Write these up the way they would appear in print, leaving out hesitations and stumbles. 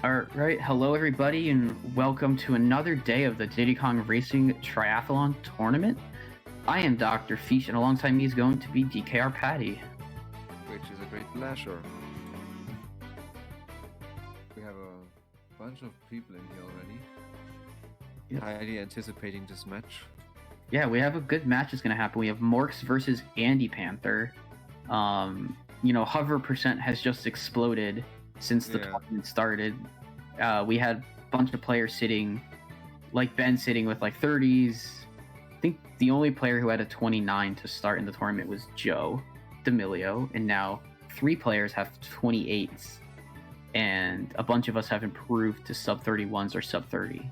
All right, hello everybody, and welcome to another day of the Diddy Kong Racing Triathlon Tournament. I am Dr. Fish, and alongside me is going to be DKR Patty. Which is a great pleasure. We have a bunch of people in here already. Yep. Highly anticipating this match. Yeah, we have a good match that's going to happen. We have Morks versus Andy Panther. Hover percent has just exploded since the tournament started. We had a bunch of players sitting, like Ben sitting with like 30s. I think the only player who had a 29 to start in the tournament was Joe D'Amelio, and now 3 players have 28s, and a bunch of us have improved to sub 31s or sub 30.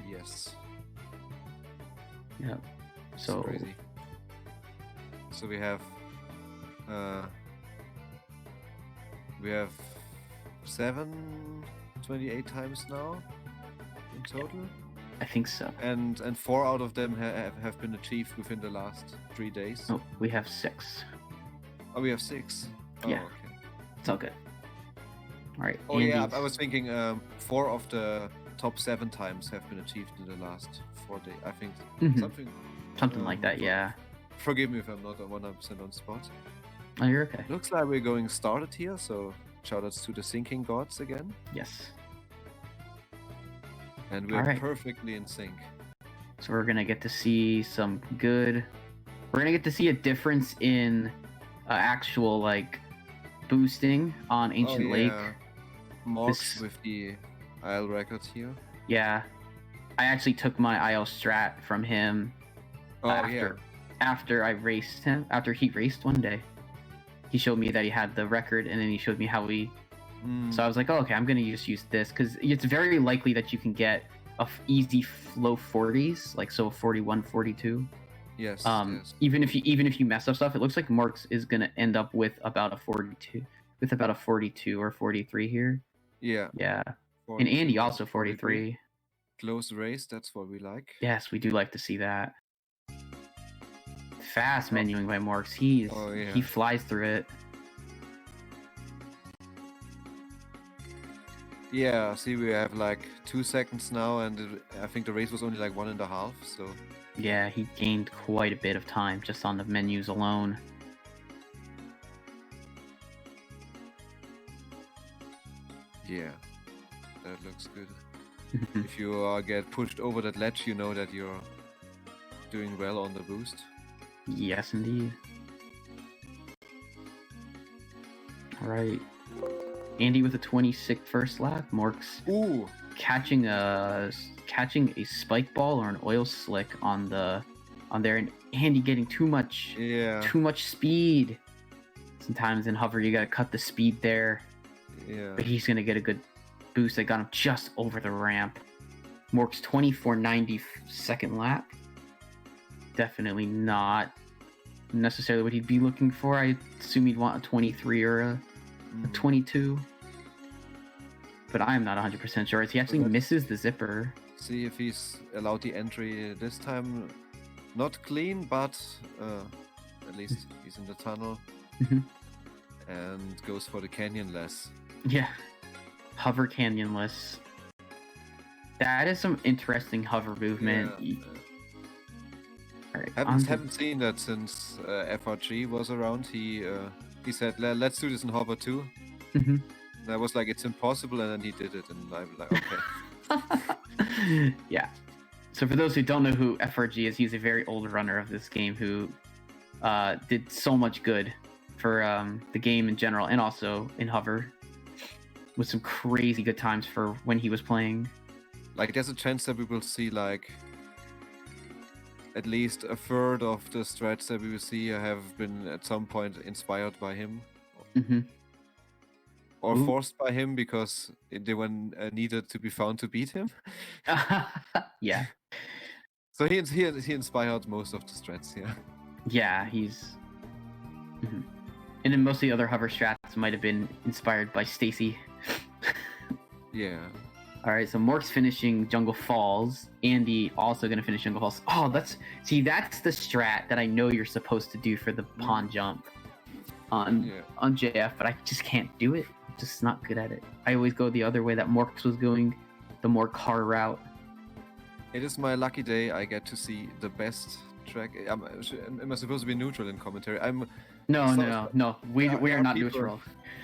Yes. Yeah. So it's crazy. So we have 28 times now in total. I think so. And 4 out of them have been achieved within the last 3 days. Oh, we have 6. Oh, we have 6. Oh, yeah. Okay. It's all good. All right. Oh, yeah. I was thinking 4 of the top 7 times have been achieved in the last 4 days. I think something like that. Yeah. Forgive me if I'm not 100% on spot. Oh, you're okay. Looks like we're going started here, so shoutouts to the sinking gods again. Yes. And we're perfectly in sync. So we're gonna get to see some good. We're gonna get to see a difference in actual like boosting on Ancient Lake. Morks with the IL record here. Yeah, I actually took my IL strat from him after I raced him. After he raced one day, he showed me that he had the record, and then he showed me how he. So I was like, oh, okay, I'm gonna just use this because it's very likely that you can get a easy low 40s, like so 41, 42. Yes. Even if you mess up stuff, it looks like Morks is gonna end up with about a 42, or 43 here. Yeah. Yeah. And Andy also 43. Close race, that's what we like. Yes, we do like to see that. Fast menuing by Morks. He flies through it. Yeah, see, we have like 2 seconds now, and I think the race was only like 1.5, so... Yeah, he gained quite a bit of time just on the menus alone. Yeah, that looks good. If you get pushed over that ledge, you know that you're doing well on the boost. Yes, indeed. All right. Andy with a 26 first lap. Morks catching a spike ball or an oil slick on there, and Andy getting too much speed. Sometimes in hover you gotta cut the speed there. Yeah. But he's gonna get a good boost that got him just over the ramp. Morks 24.90 second lap. Definitely not necessarily what he'd be looking for. I assume he'd want a 23 or a 22. But I am not 100% sure. He actually misses the zipper. See if he's allowed the entry this time. Not clean, but at least he's in the tunnel. And goes for the canyonless. Yeah. Hover canyonless. That is some interesting hover movement. Yeah. All right, haven't seen that since FRG was around. He said, let's do this in hover too. And I was like, it's impossible, and then he did it, and I was like, okay. Yeah. So for those who don't know who FRG is, he's a very old runner of this game who did so much good for the game in general, and also in hover, with some crazy good times for when he was playing. Like, there's a chance that we will see like at least a third of the strats that we will see have been at some point inspired by him. Or forced by him because they were needed to be found to beat him. Yeah. So he inspired most of the strats, yeah. Yeah, he's... And then most of the other hover strats might have been inspired by Stacy. Yeah. Alright, so Mork's finishing Jungle Falls. Andy also going to finish Jungle Falls. Oh, that's the strat that I know you're supposed to do for the pond jump on JF, but I just can't do it. just not good at it. I always go the other way that Morks was going, the more car route. It is my lucky day. I get to see the best track. Am I supposed to be neutral in commentary? No. We are not people, neutral.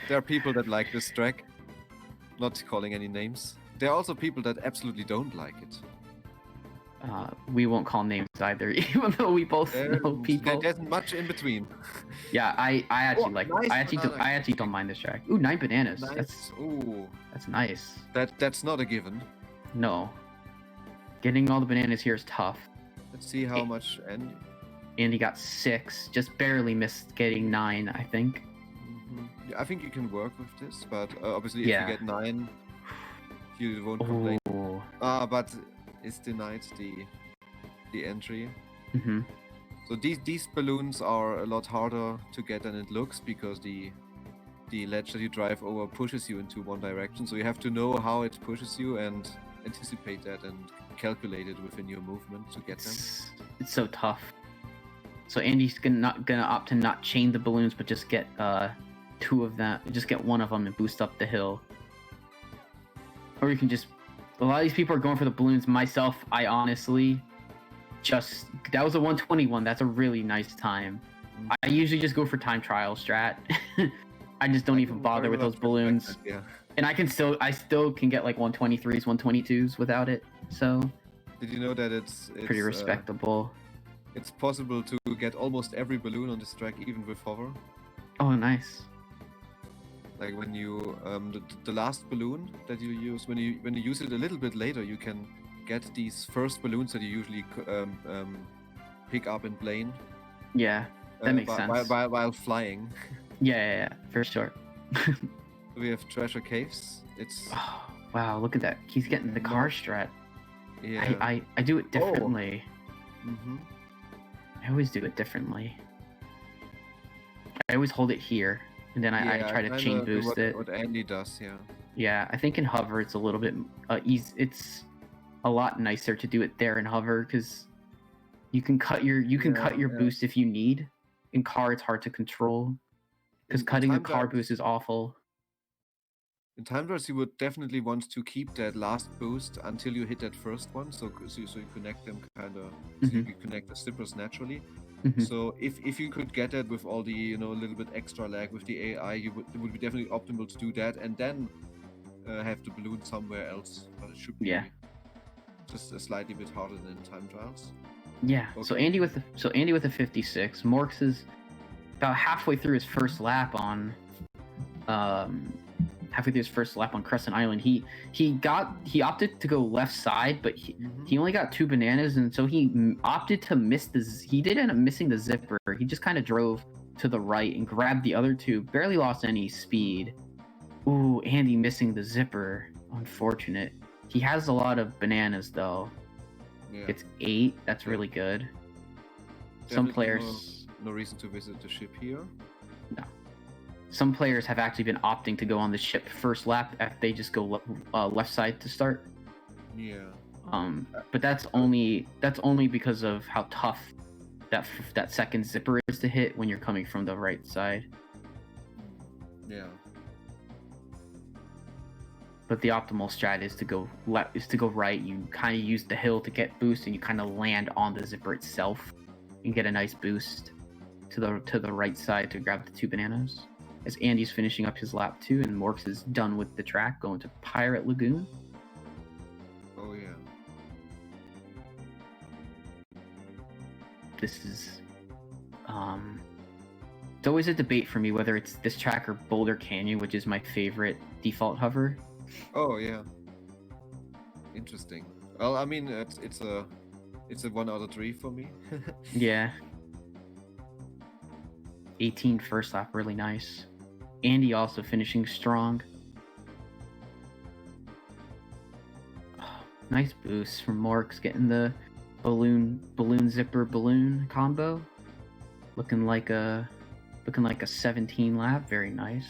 There are people that like this track. Not calling any names. There are also people that absolutely don't like it. We won't call names either, even though we both know people. There's much in between. Yeah, I actually like. Nice I actually don't mind this track. Ooh, 9 bananas. Nice. That's nice. That's not a given. No. Getting all the bananas here is tough. Let's see how much Andy got 6, just barely missed getting 9, I think. Yeah, I think you can work with this, but obviously if you get 9, you won't complain. But it's denied the entry. So these balloons are a lot harder to get than it looks, because the ledge that you drive over pushes you into one direction. So you have to know how it pushes you and anticipate that and calculate it within your movement to get them. It's so tough. So Andy's gonna opt to not chain the balloons, but just get 2 of them, just get 1 of them and boost up the hill. Or you can just, a lot of these people are going for the balloons. Myself, I honestly that was a 121. That's a really nice time. I usually just go for time trial strat. I just don't even bother with those balloons. Yeah. And I still can get like 123s, 122s without it. So did you know that it's pretty respectable. It's possible to get almost every balloon on this track, even with hover. Oh, nice. Like when you the last balloon that you use, when you use it a little bit later, you can get these first balloons that you usually pick up in plane. Yeah, that makes sense. While flying. Yeah, for sure. We have treasure caves. It's wow, look at that. He's getting the car strat. Yeah. I do it differently. Mm-hmm. I always do it differently. I always hold it here, and then I try to chain boost it. What Andy does, yeah. Yeah, I think in hover it's a little bit easy. It's a lot nicer to do it there in hover, because you can cut your boost if you need. In car, it's hard to control, because cutting a car boost is awful. In time trials, you would definitely want to keep that last boost until you hit that first one, so you connect them so you can connect the zippers naturally. So if you could get that with all the a little bit extra lag with the AI, it would be definitely optimal to do that, and then have the balloon somewhere else. But it should be just a slightly bit harder than in time trials. Yeah. Okay. So Andy with a 56. Morks is about halfway through his first lap on Crescent Island. He opted to go left side, but he only got 2 bananas, and so he opted to he did end up missing the zipper. He just kind of drove to the right and grabbed the other 2, barely lost any speed. Ooh, Andy missing the zipper. Unfortunate. He has a lot of bananas though. Yeah. It's 8. That's really good. Definitely some players no reason to visit the ship here. No. Some players have actually been opting to go on the ship first lap after they just go left side to start. Yeah. But that's only because of how tough that second zipper is to hit when you're coming from the right side. Yeah. But the optimal strat is to go right. You kind of use the hill to get boost, and you kind of land on the zipper itself and get a nice boost to the right side to grab the 2 bananas. As Andy's finishing up his lap 2, and Morks is done with the track, going to Pirate Lagoon. Oh yeah. This is it's always a debate for me whether it's this track or Boulder Canyon, which is my favorite default hover. Oh yeah. Interesting. Well, I mean, it's a 1 out of 3 for me. Yeah. 18 first lap, really nice. Andy also finishing strong. Oh, nice boost from Morks, getting the balloon zipper balloon combo. Looking like a 17 lap, very nice.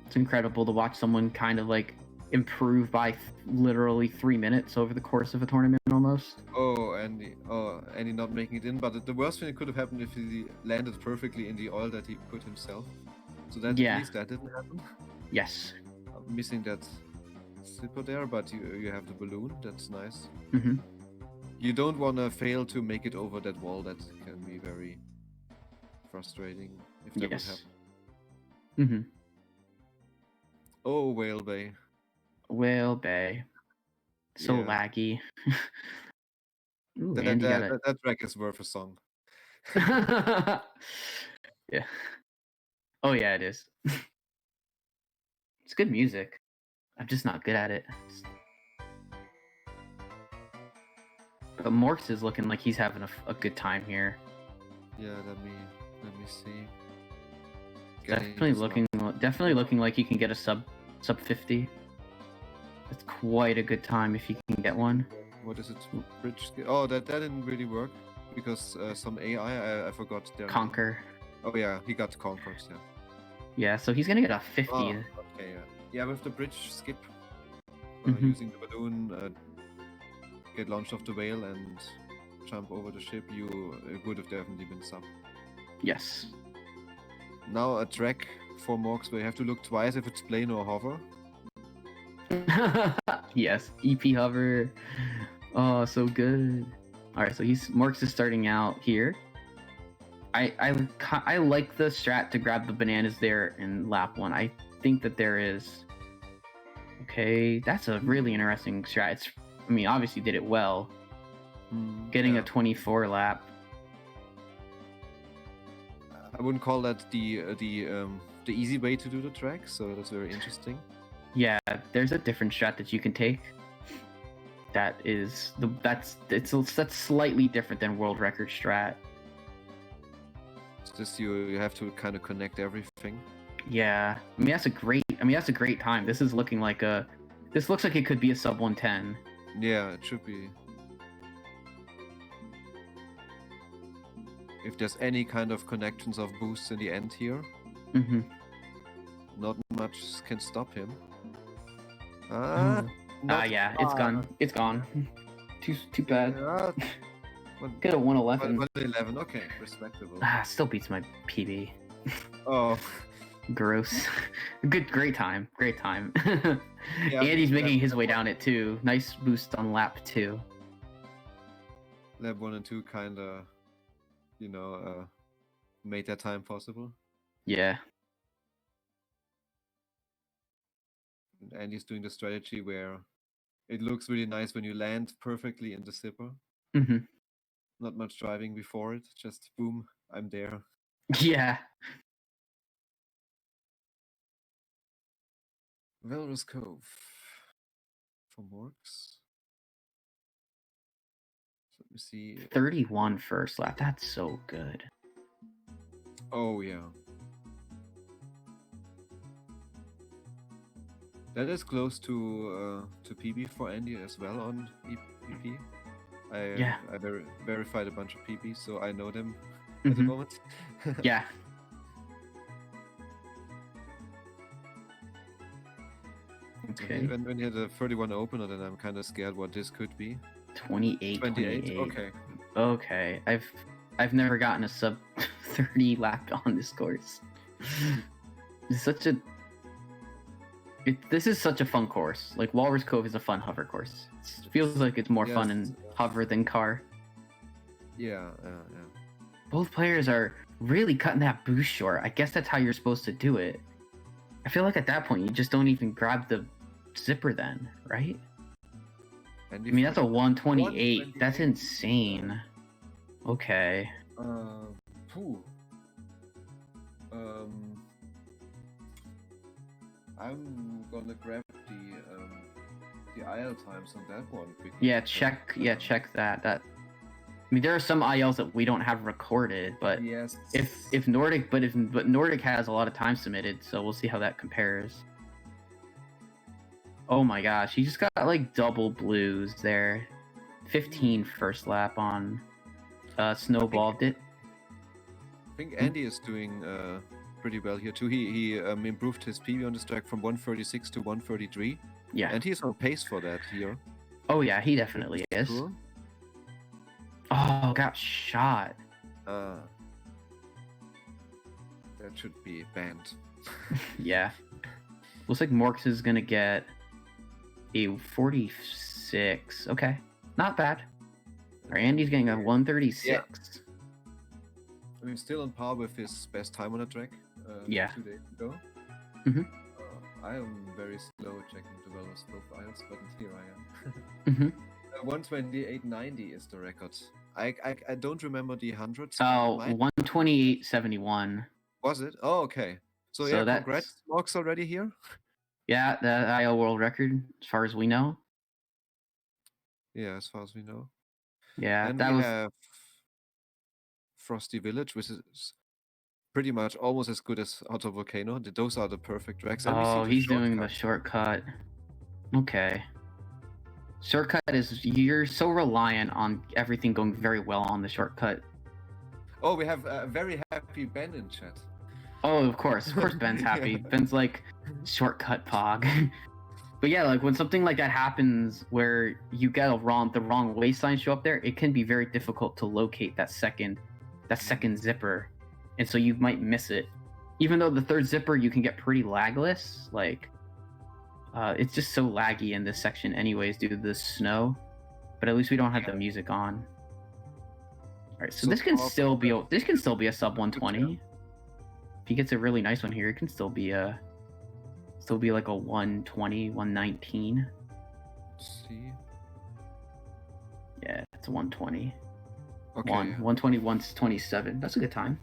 It's incredible to watch someone kind of like improve by literally 3 minutes over the course of a tournament almost. Oh, Andy not making it in. But the worst thing that could have happened if he landed perfectly in the oil that he put himself. So that at least that didn't happen. Yes. I'm missing that zipper there, but you have the balloon. That's nice. Mm-hmm. You don't want to fail to make it over that wall. That can be very frustrating if that would happen. Mm-hmm. Oh, Whale Bay. Whale Bay. So laggy. Ooh, that track is worth a song. Yeah. Oh yeah, it is. It's good music. I'm just not good at it. But Morks is looking like he's having a good time here. Yeah, let me see. Definitely looking like he can get a sub 50. That's quite a good time if he can get one. What is it? Bridge? Oh, that didn't really work because some AI I forgot their Conquer. Name. Oh yeah, he got conquered. Yeah. Yeah, so he's gonna get a 50. Oh, okay, yeah, with the bridge skip, using the balloon, get launched off the whale and jump over the ship, you would have definitely been sub. Yes. Now a track for Morks where you have to look twice if it's plane or hover. Yes, EP hover. Oh, so good. All right, so Morks is starting out here. I like the strat to grab the bananas there in lap 1. I think that there is. Okay, that's a really interesting strat. Obviously did it well. Getting a 24 lap. I wouldn't call that the easy way to do the track, so that's very interesting. Yeah, there's a different strat that you can take. That's slightly different than world record strat. It's just you have to kind of connect everything. Yeah, that's a great time. This looks like it could be a sub 110. Yeah, it should be. If there's any kind of connections of boosts in the end here, not much can stop him. Yeah, it's gone. It's gone. Too bad. Get a 111. 111, okay, respectable. Still beats my PB. Oh. Gross. Great time. Yeah, Andy's making his way down it too. Nice boost on lap 2. Lap 1 and 2 kinda, made that time possible. Yeah. And Andy's doing the strategy where it looks really nice when you land perfectly in the zipper. Not much driving before it, just boom, I'm there. Yeah. Walrus Cove for Morks. So let me see. 31 first lap. That's so good. Oh yeah. That is close to PB for Andy as well on EP. I verified a bunch of PBs, so I know them at the moment. Yeah. Okay. When you had a 31 opener, then I'm kind of scared what this could be. 28. Okay. I've never gotten a sub 30 lap on this course. This is such a fun course. Like Walrus Cove is a fun hover course. It feels like it's more fun in hover than car. Yeah. Both players are really cutting that boost short. I guess that's how you're supposed to do it. I feel like at that point you just don't even grab the zipper then, right? That's a 128. That's insane. Okay. I'm gonna grab the IL times on that one. Yeah, check that. There are some ILs that we don't have recorded, but yes. if Nordic has a lot of time submitted, so we'll see how that compares. Oh my gosh, he just got like double blues there. 15 first lap on Snowball. I think Andy is doing pretty well here too. He improved his PB on this track from 136 to 133. Yeah. And he's on pace for that here. Oh yeah, he definitely is. Cool. Oh, got shot. That should be banned. Yeah. Looks like Morks is gonna get a 46. Okay, not bad. Andy's getting a 136. Yeah. I mean, still on par with his best time on the track. Yeah. 2 days ago. Mhm. I am very slow at checking the wellness profiles, but here I am. Mhm. 128.90 is the record. I don't remember the hundreds. Oh, 128.71. Was it? Oh, okay. So yeah, congrats, Mox already here. Yeah, the IO world record, as far as we know. Yeah, as far as we know. Yeah, and that we was. have Frosty Village, which is pretty much almost as good as Hotter Volcano. Those are the perfect tracks. And Oh, we see he's doing the shortcut. Okay. Shortcut is, you're so reliant on everything going very well on the shortcut. Oh, we have a very happy Ben in chat. Oh, of course Ben's happy. Yeah. Ben's like, shortcut pog. But yeah, like when something like that happens where you get the wrong way sign show up there, it can be very difficult to locate that second zipper, and so you might miss it. Even though the third zipper you can get pretty lagless, like it's just so laggy in this section anyways due to the snow. But at least we don't have the music on. All right, so this can still be a sub 120. If he gets a really nice one here, it can still be like a 120, 119. Let's see. Yeah, it's a 120. Okay. 120, 127. That's a good time.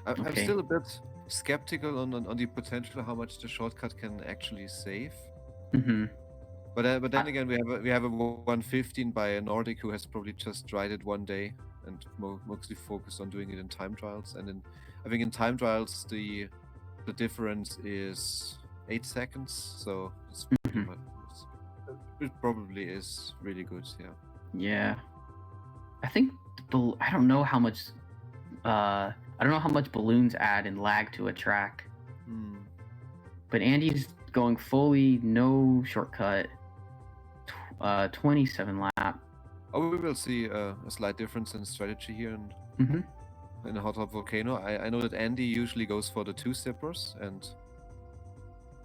I'm still a bit skeptical on the potential how much the shortcut can actually save. Mm-hmm. But then again, we have a 115 by a Nordic who has probably just tried it one day and mostly focused on doing it in time trials. And I think in time trials the difference is 8 seconds, so it probably is really good. Yeah. Yeah. I think I don't know how much balloons add in lag to a track. But Andy's going fully no shortcut. 27 lap. Oh, we will see a slight difference in strategy here in a Hot Top Volcano. I know that Andy usually goes for the 2 zippers, and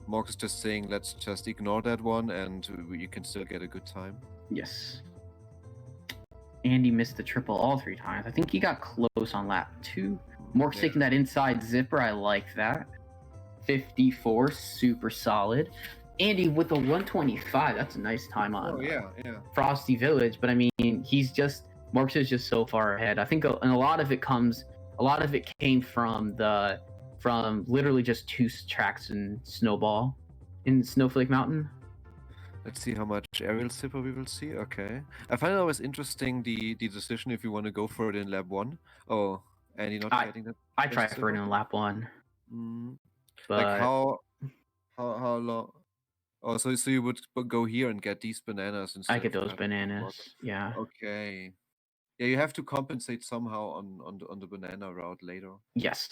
Mork is just saying let's just ignore that one and you can still get a good time. Yes. Andy missed the triple all 3 times. I think he got close on lap 2. Mork's taking that inside zipper. I like that. 54, super solid. Andy with a 125. That's a nice time on Frosty Village. But I mean, Mork's is just so far ahead. I think, and a lot of it came from literally just 2 tracks in Snowball, in Snowflake Mountain. Let's see how much aerial zipper we will see. Okay. I find it always interesting the decision if you want to go for it in lap 1. Oh, Andy not getting that. I tried for it in lap 1. But like how long? Oh, so you would go here and get these bananas instead. I get those bananas. Yeah. Okay. Yeah, you have to compensate somehow on the banana route later. Yes.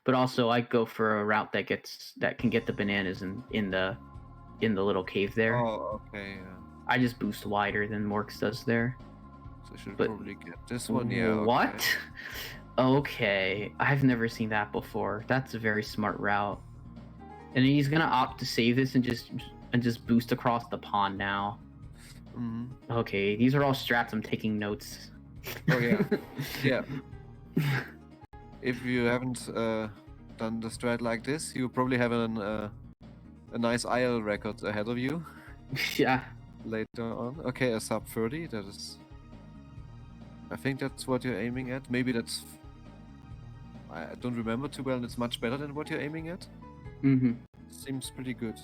But also, I go for a route that can get the bananas in the little cave there. Oh, okay. Yeah. I just boost wider than Morks does there. So I should probably get this one. Yeah. Okay. What? Okay, I've never seen that before. That's a very smart route. And he's gonna opt to save this and just boost across the pond now. Okay, these are all strats. I'm taking notes. Oh yeah, yeah. If you haven't done the strat like this, you probably have a nice IL record ahead of you. Yeah. Later on. Okay, a sub 30. That is. I think that's what you're aiming at. Maybe that's. I don't remember too well, and it's much better than what you're aiming at. Seems pretty good.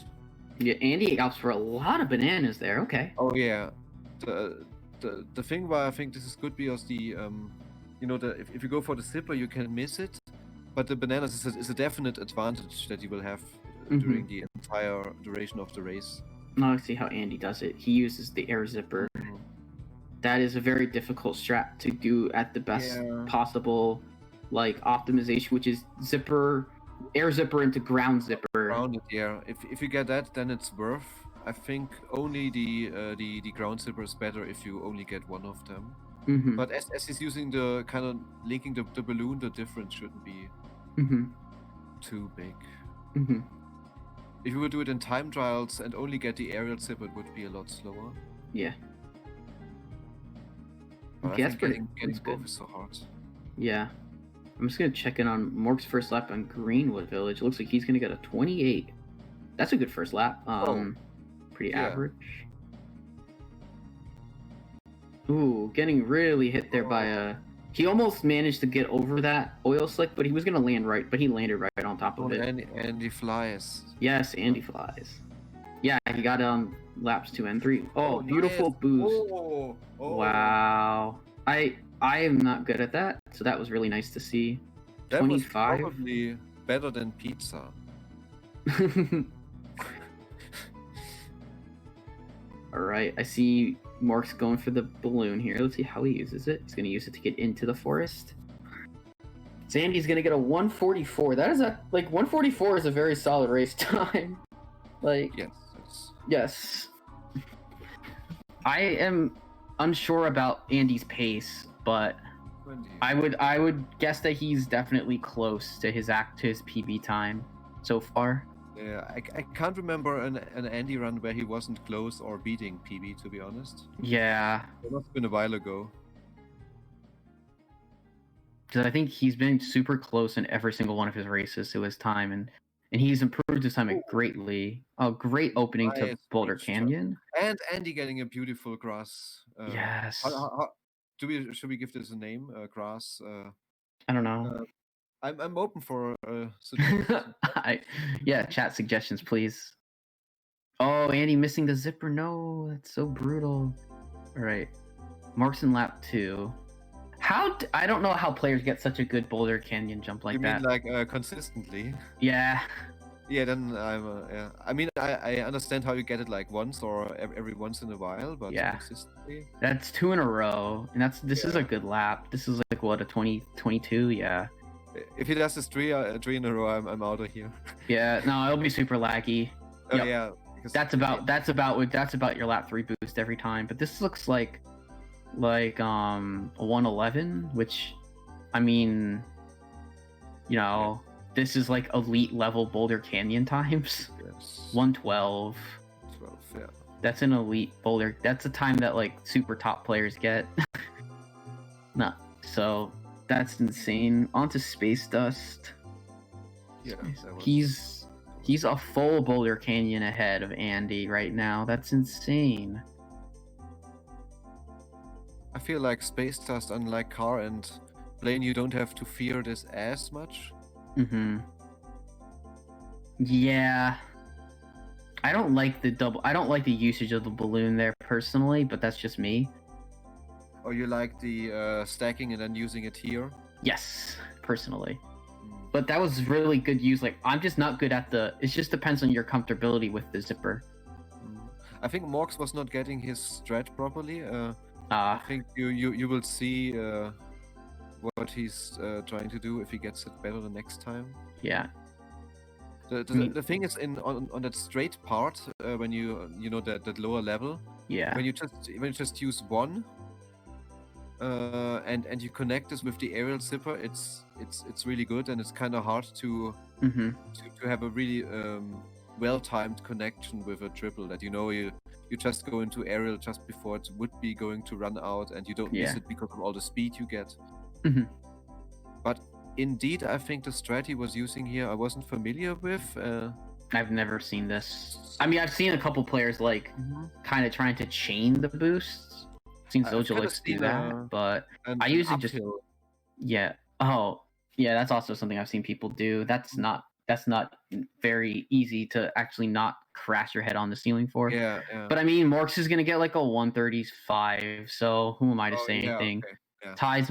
Yeah, Andy opts for a lot of bananas there. Okay. Oh yeah, the thing why I think this is good because the if you go for the zipper you can miss it, but the bananas is a definite advantage that you will have during the entire duration of the race. Now let's see how Andy does it. He uses the air zipper. That is a very difficult strat to do at the best possible optimization, which is air zipper into ground zipper. Grounded, yeah. If you get that, then it's worth. I think only the ground zipper is better if you only get one of them. Mm-hmm. But as he's using the kind of linking the balloon, the difference shouldn't be too big. Mm-hmm. If you would do it in time trials and only get the aerial zipper, it would be a lot slower. Yeah. But Okay, I think getting both is so hard. Yeah. I'm just going to check in on Mork's first lap on Greenwood Village. It looks like he's going to get a 28. That's a good first lap. Pretty average. Ooh, getting really hit there by a... He almost managed to get over that oil slick, but he was going to land right, but he landed right on top of it. And he flies. Yes, and he flies. Yeah, he got on laps 2 and 3. Oh, beautiful nice. Boost. Oh. Wow. I am not good at that, so that was really nice to see. That 25. was probably better than pizza. All right, I see Mark's going for the balloon here. Let's see how he uses it. He's going to use it to get into the forest. Sandy's going to get a 144. That is 144 is a very solid race time. Yes. I am unsure about Andy's pace, but I would guess that he's definitely close to his PB time so far. Yeah, I can't remember an Andy run where he wasn't close or beating PB, to be honest. Yeah. It must have been a while ago. Because I think he's been super close in every single one of his races to his time, and he's improved his time greatly. A great opening to Boulder Canyon. And Andy getting a beautiful grass. Yes. Should we give this a name? Grass. I don't know. I'm open for suggestions. Chat suggestions, please. Oh, Andy missing the zipper. No, that's so brutal. All right, Mark's in lap 2. I don't know how players get such a good Boulder Canyon jump like that. You mean like consistently? Yeah. Yeah, then I mean, I understand how you get it like once or every once in a while, but consistently. That's 2 in a row, and this is a good lap. This is like what, a 2022? Yeah. If he does this three in a row, I'm out of here. Yeah, no, it'll be super laggy. Yep. Yeah. That's about your lap 3 boost every time. But this looks like a 111, which, I mean, this is like elite level Boulder Canyon times. Yes. 112. 12, yeah. That's an elite Boulder. That's a time that like super top players get. No, so. That's insane. On to Space Dust. Yeah, he's a full Boulder Canyon ahead of Andy right now. That's insane. I feel like Space Dust, unlike Car and Blaine, you don't have to fear this as much. Yeah. I don't like the usage of the balloon there personally, but that's just me. Or you like the stacking and then using it here? Yes, personally. But that was really good use. Like, I'm just not good at it just depends on your comfortability with the zipper. I think Morks was not getting his strat properly. I think you will see what he's trying to do if he gets it better the next time. Yeah. The thing is on that straight part when you know that lower level. Yeah. When you just use one. And you connect this with the aerial zipper, it's really good, and it's kind of hard to have a really well-timed connection with a triple that you just go into aerial just before it would be going to run out, and you don't miss it because of all the speed you get. But indeed, I think the strat he was using here I wasn't familiar with. I've never seen this. I mean, I've seen a couple players like kind of trying to chain the boosts. Seen Zoja likes to do that, but I usually just that's also something I've seen people do. That's not very easy to actually not crash your head on the ceiling for. Yeah. But I mean, Morks is gonna get like a 135, so who am I to say anything? Okay. Yeah. Ties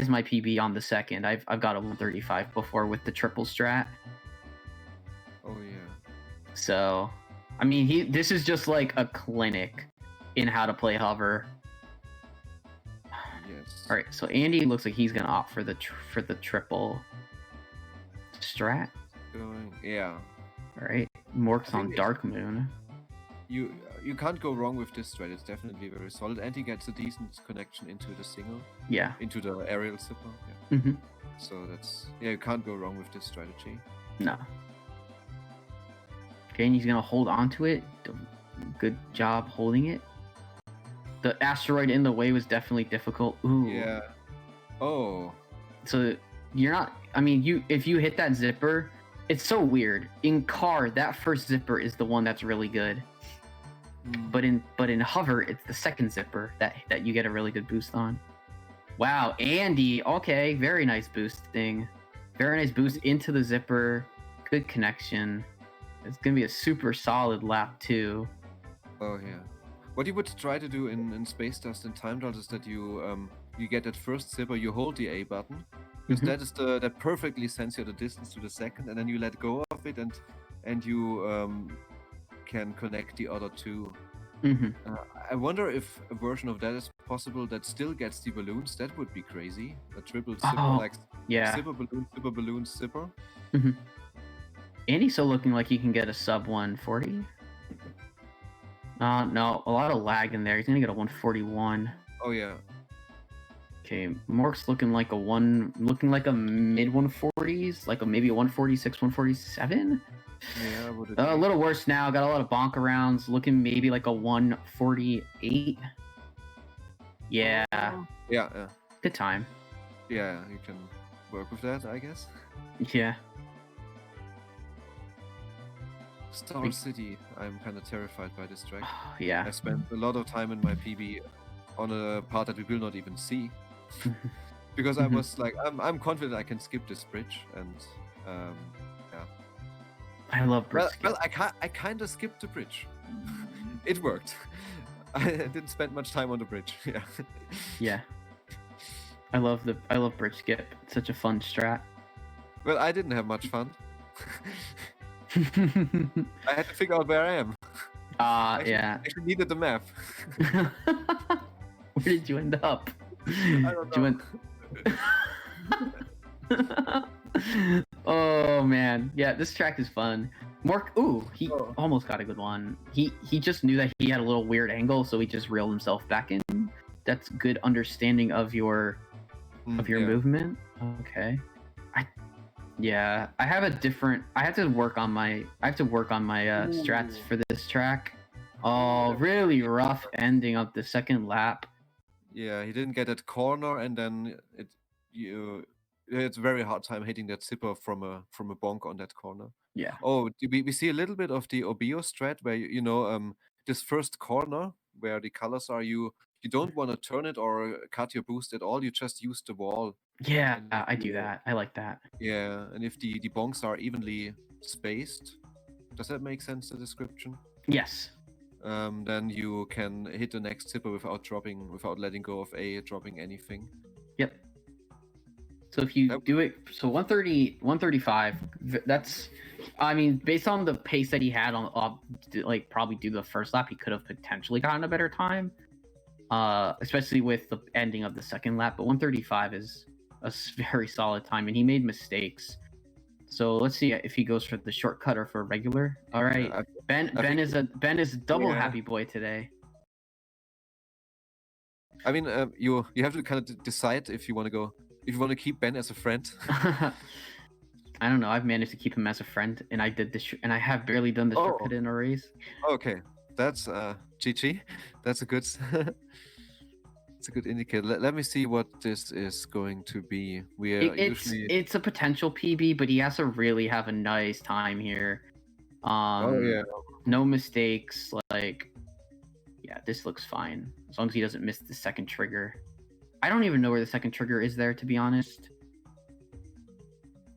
my PB on the second. I've got a 135 before with the triple strat. Oh yeah. So, I mean, this is just like a clinic in how to play hover. Yes. All right, so Andy looks like he's gonna opt for the triple strat. Yeah. All right, Mork's on Dark Moon. you can't go wrong with this strat. It's definitely very solid, and he gets a decent connection into the single. Yeah. Into the aerial zipper. Yeah. Mm-hmm. So you can't go wrong with this strategy. No. Okay, and he's gonna hold on to it. Good job holding it. The asteroid in the way was definitely difficult. Ooh. Yeah. Oh. So you're not. I mean, if you hit that zipper, it's so weird. In car, that first zipper is the one that's really good. But in hover, it's the second zipper that you get a really good boost on. Wow, Andy. Okay, very nice boosting. Very nice boost into the zipper. Good connection. It's gonna be a super solid lap too. Oh yeah. What you would try to do in Space Dust and Time Trials is that you get that first zipper, you hold the A button, because that perfectly sends you the distance to the second, and then you let go of it, and you can connect the other two. I wonder if a version of that is possible that still gets the balloons. That would be crazy. A triple zipper, zipper balloon, zipper. Andy's still looking like he can get a sub 140. No, a lot of lag in there. He's gonna get a 141. Oh yeah. Okay, Mork's looking like a mid 140s, like maybe a 146, 147. Yeah, a little worse now. Got a lot of bonk arounds. Looking maybe like a 148. Yeah. Yeah. Good time. Yeah, you can work with that, I guess. Yeah. Star City. I'm kind of terrified by this track. Yeah. I spent a lot of time in my PB on a part that we will not even see. Because I was like, I'm confident I can skip this bridge, and yeah. I love bridge. Well, I kind of skipped the bridge. It worked. I didn't spend much time on the bridge. Yeah. Yeah. I love bridge skip. It's such a fun strat. Well, I didn't have much fun. I had to figure out where I am. Yeah. I actually needed the map. Where did you end up? I don't know. Oh man, yeah, this track is fun. Mork, he almost got a good one. He just knew that he had a little weird angle, so he just reeled himself back in. That's good understanding of your movement. Okay. I have to work on my strats for this track. Oh, really rough ending of the second lap. Yeah, he didn't get that corner, and then it's a very hard time hitting that zipper from a bonk on that corner. Yeah. Oh, we see a little bit of the Obio strat where this first corner where the colors are, you don't want to turn it or cut your boost at all. You just use the wall. Yeah, I do that. I like that. Yeah, and if the bonks are evenly spaced, does that make sense, the description? Yes. Then you can hit the next zipper without letting go of dropping anything. Yep. So if you do it, so 130, 135, that's, I mean, based on the pace that he had on, like probably do the first lap, he could have potentially gotten a better time, especially with the ending of the second lap. But 135 is a very solid time, and he made mistakes. So let's see if he goes for the shortcut or for regular. All right, Ben is a double happy boy today. I mean, you have to kind of decide if you want to keep Ben as a friend. I don't know. I've managed to keep him as a friend, and I did this, and I have barely done the shortcut in a race. Okay, that's GG. That's a good. It's a good indicator. Let me see what this is going to be. It's a potential PB, but he has to really have a nice time here. No mistakes. Like, yeah, this looks fine as long as he doesn't miss the second trigger. I don't even know where the second trigger is there, to be honest.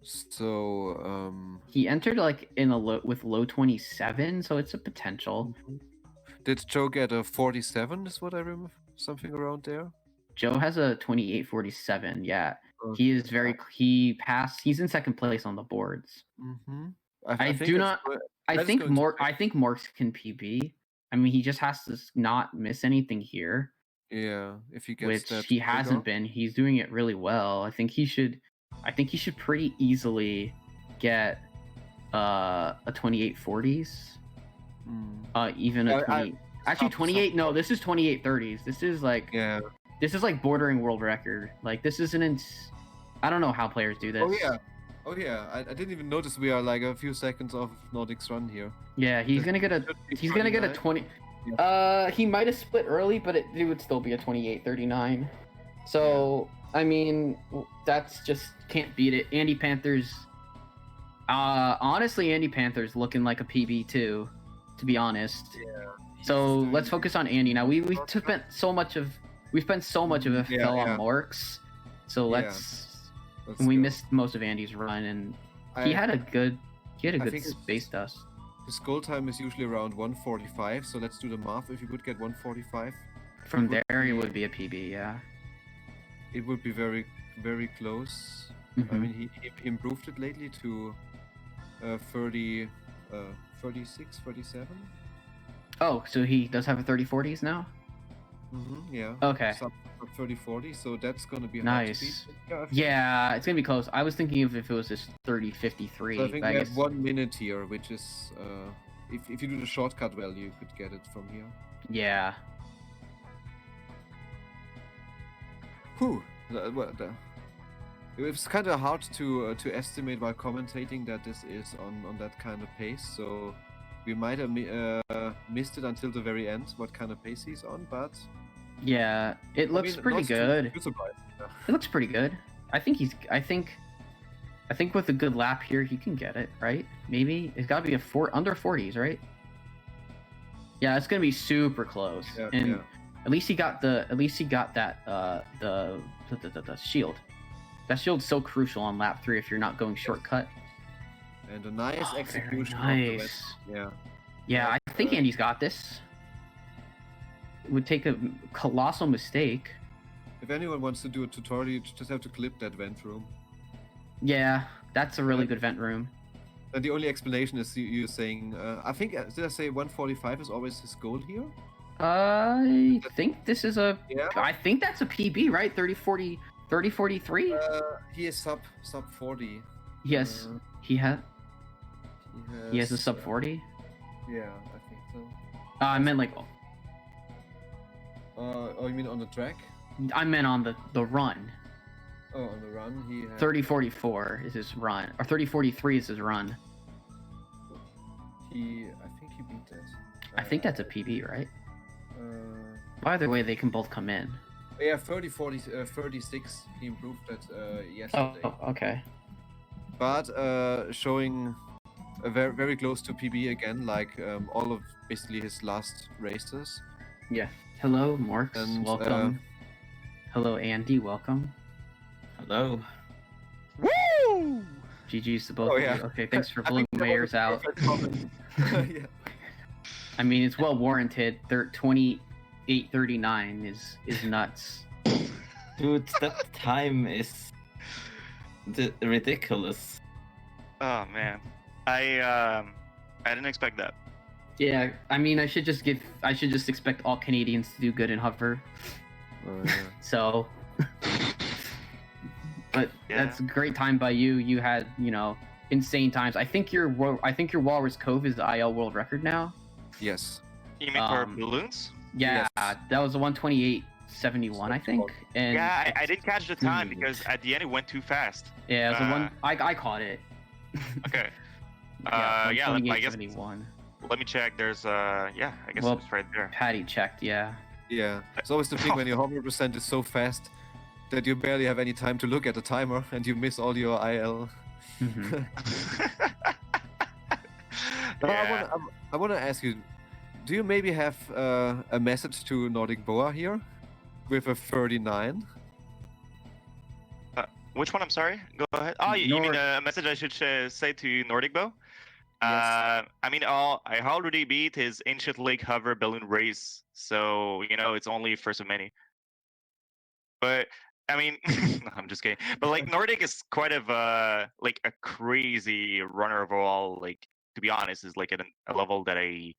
So he entered like with low 27, so it's a potential. Did Joe get a 47? Is what I remember. Something around there. Joe has a 28.47. Yeah, he is he's in second place on the boards. I think Morks can PB. I mean, he just has to not miss anything here. Yeah, if he gets which he hasn't been. He's doing it really well. I think he should pretty easily get a 28.40s. Even a 20. Actually, 28. No, this is 28:30s. This is like this is like bordering world record. Like this isn't. I don't know how players do this. Oh yeah. I didn't even notice we are like a few seconds off Nordic's run here. Yeah, he's gonna get a 20. He might have split early, but it would still be a 28:39. So I mean, that's just can't beat it. Andy Panthers. Honestly, Andy Panthers looking like a PB too, to be honest. Yeah. So let's focus on Andy now. We spent so much of it fell on Morks. So we missed most of Andy's run, and he had a good space dust. His goal time is usually around 1:45. So let's do the math. If you could get 1:45, from there it would be a PB. Yeah. It would be very, very close. I mean, he improved it lately to 30, 36, 37. Oh, so he does have a 30-40s now? Yeah. Okay. 30-40, so that's going to be nice. Yeah, it's going to be close. I was thinking of if it was just 30-53. So I think we have 1 minute here, which is, if you do the shortcut value, you could get it from here. Yeah. Whew. It's kind of hard to estimate while commentating that this is on that kind of pace, so we might have missed it until the very end what kind of pace he's on, but yeah, it looks pretty good. It looks pretty good. I think with a good lap here he can get it, right? Maybe it's got to be under 40s, right? Yeah, it's gonna be super close. At least he got that the shield. That shield's so crucial on lap 3 if you're not going shortcut. And a nice execution. Nice. Yeah, I think Andy's got this. It would take a colossal mistake. If anyone wants to do a tutorial, you just have to clip that vent room. Yeah, that's a really good vent room. And the only explanation is you saying, I think, did I say 1:45 is always his goal here? I think this is a. Yeah. I think that's a PB, right? 30-40, 30-43. He is sub 40. Yes, he has a sub 40. Yeah, I think so. I meant like. Oh, you mean on the track? I meant on the run. Oh, on the run, he had... 30-44 is his run, or 30-43 is his run. I think he beat that. I think that's a PB, right? Either way, they can both come in. Yeah, 36. He improved that yesterday. Oh, okay. But showing very, very close to PB again, like all of basically his last races. Yeah. Hello, Morks. And, welcome. Hello, Andy. Welcome. Hello. Woo! GG's to both of you. Okay, thanks for blowing my ears out. Yeah. I mean, it's well warranted. 28:39 is nuts. Dude, that time is ridiculous. Oh man, I didn't expect that. Yeah, I mean, I should just expect all Canadians to do good in hover. So, but that's a great time by you. You had, insane times. I think your Walrus Cove is the IL world record now. Yes. You mean for balloons? Yeah, yes. That was a 1:28.71, I think. And yeah, I did catch the time because at the end it went too fast. Yeah, it was the one I caught it. Okay. I guess. Let me check. There's I guess it's right there. Patty checked. Yeah. Yeah. It's always the thing when your 100% is so fast that you barely have any time to look at the timer and you miss all your IL. Yeah. I want to ask you, do you maybe have a message to Nordic Boa here with a 39? Which one? I'm sorry. Go ahead. Oh, you mean a message I should say to Nordic Bow? Yes. I mean, I already beat his Ancient Lake Hover Balloon Race, so it's only first of many. But I mean, I'm just kidding. But like Nordic is quite of a crazy runner overall. Like to be honest, is like at a level that I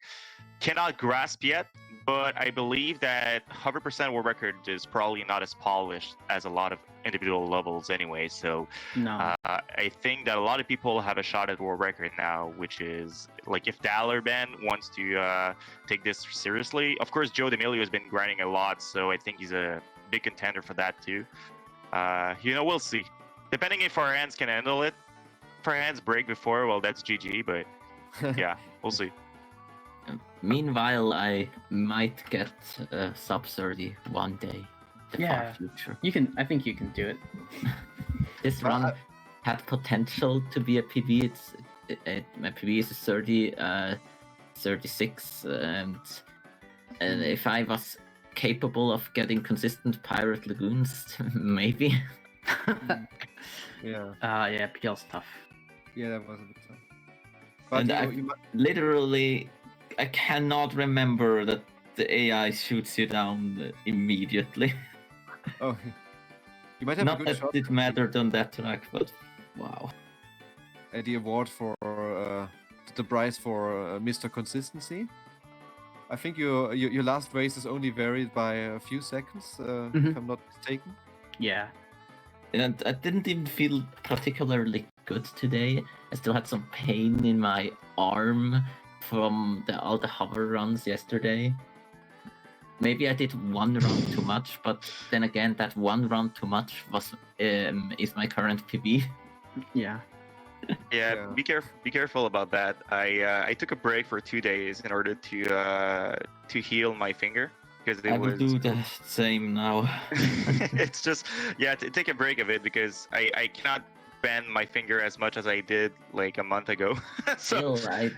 cannot grasp yet. But I believe that 100% world record is probably not as polished as a lot of individual levels anyway. So No. I think that a lot of people have a shot at world record now, which is like if Dallerban wants to take this seriously. Of course, Joe D'Amelio has been grinding a lot, so I think he's a big contender for that too. We'll see. Depending if our hands can handle it. If our hands break before, well, that's GG. But yeah, we'll see. Meanwhile, I might get sub 30 one day. In the far future. You can. I think you can do it. This run had potential to be a PB. My PB is 36, and if I was capable of getting consistent Pirate Lagoons, maybe. Yeah. PL's tough. Yeah, that was a bit tough. But And literally, I cannot remember that the AI shoots you down immediately. Oh, you might have Not a good that shot. it mattered on that track, but wow. The award for the prize for Mr. Consistency. I think your last race is only varied by a few seconds, if I'm not mistaken. Yeah. And I didn't even feel particularly good today. I still had some pain in my arm from all the hover runs yesterday. Maybe I did one run too much, but then again, that one run too much is my current PB. Yeah. Yeah, be careful about that. I took a break for 2 days in order to heal my finger because I will do the same now. It's just take a break of it because I cannot bend my finger as much as I did like a month ago. So Still,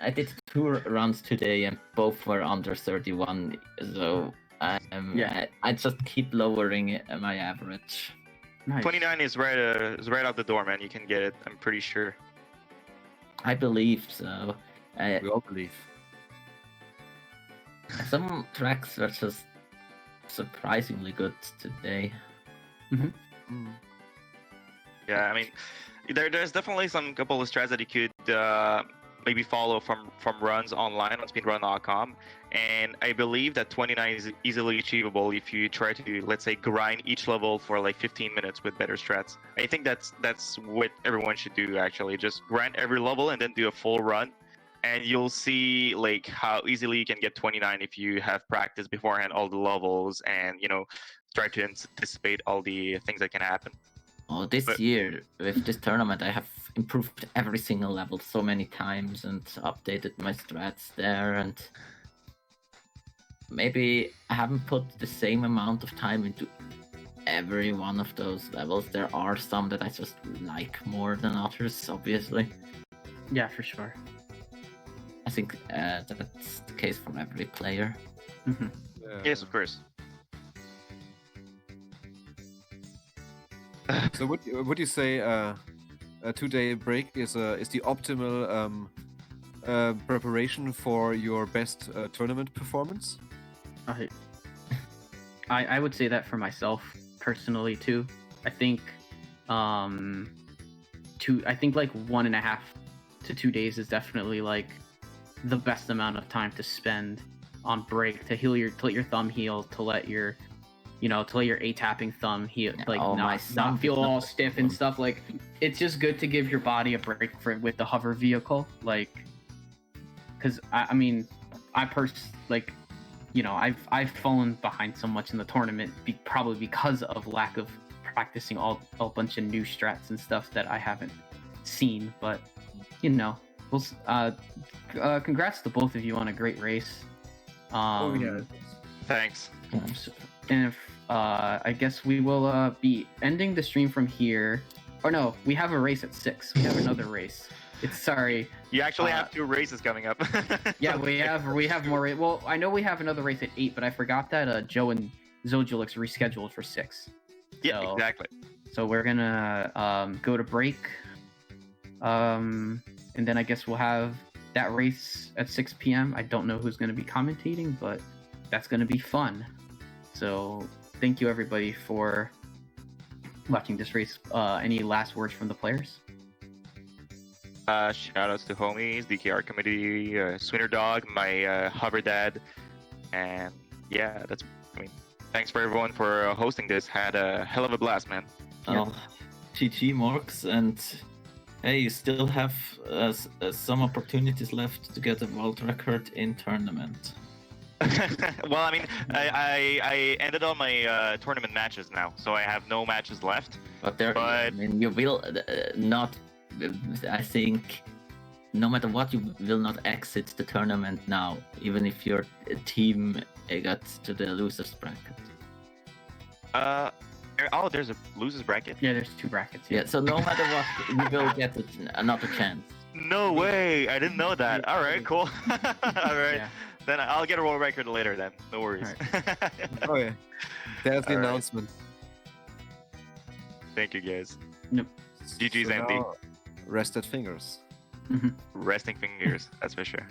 I did 2 runs today and both were under 31, so I just keep lowering my average. Nice. 29 is right out the door, man. You can get it. I'm pretty sure. I believe so. We all believe. Some tracks were just surprisingly good today. Yeah, I mean, there's definitely some couple of strats that you could maybe follow from runs online on speedrun.com, and I believe that 29 is easily achievable if you try to, let's say, grind each level for like 15 minutes with better strats. I think that's what everyone should do actually. Just grind every level and then do a full run, and you'll see like how easily you can get 29 if you have practiced beforehand all the levels and try to anticipate all the things that can happen. Oh, this year with this tournament, I have improved every single level so many times and updated my strats there, and maybe I haven't put the same amount of time into every one of those levels. There are some that I just like more than others, obviously. Yeah, for sure. I think that's the case for every player. Yes, of course. So would you say a 2-day break is the optimal preparation for your best tournament performance? I would say that for myself personally too. I think I think like 1.5 to 2 days is definitely like the best amount of time to spend on break to let your thumb heal, to let your to let your A-tapping thumb heal, like not feel all stiff and stuff. Like, it's just good to give your body a break with the hover vehicle, like, because I've fallen behind so much in the tournament, probably because of lack of practicing a bunch of new strats and stuff that I haven't seen. But congrats to both of you on a great race. Thanks. And if I guess we will be ending the stream from here. Or no, we have a race at 6. We have another race. Sorry. You actually have 2 races coming up. Yeah, we have more. Well, I know we have another race at 8, but I forgot that Joe and Zojulix rescheduled for 6. Yeah, exactly. So we're gonna go to break, and then I guess we'll have that race at 6 p.m. I don't know who's gonna be commentating, but that's gonna be fun. So thank you everybody for watching this race. Any last words from the players? Shout outs to homies, DKR committee, Swinner Dog, my hover dad, and yeah, thanks for everyone for hosting this. Had a hell of a blast, man. Oh, GG Morks, and hey, you still have some opportunities left to get a world record in tournament. Well, I mean, I ended all my tournament matches now, so I have no matches left. But I mean, you will not. I think, no matter what, you will not exit the tournament now, even if your team got to the losers bracket. There's a losers bracket. Yeah, there's 2 brackets. Yeah, so no matter what, you will get another chance. No way! I didn't know that. All right, cool. All right. Yeah. Then I'll get a world record later. Then no worries. Oh yeah, there's the All right. announcement. Thank you, guys. Yep. GG's So empty. now, rested fingers. Resting fingers. That's for sure.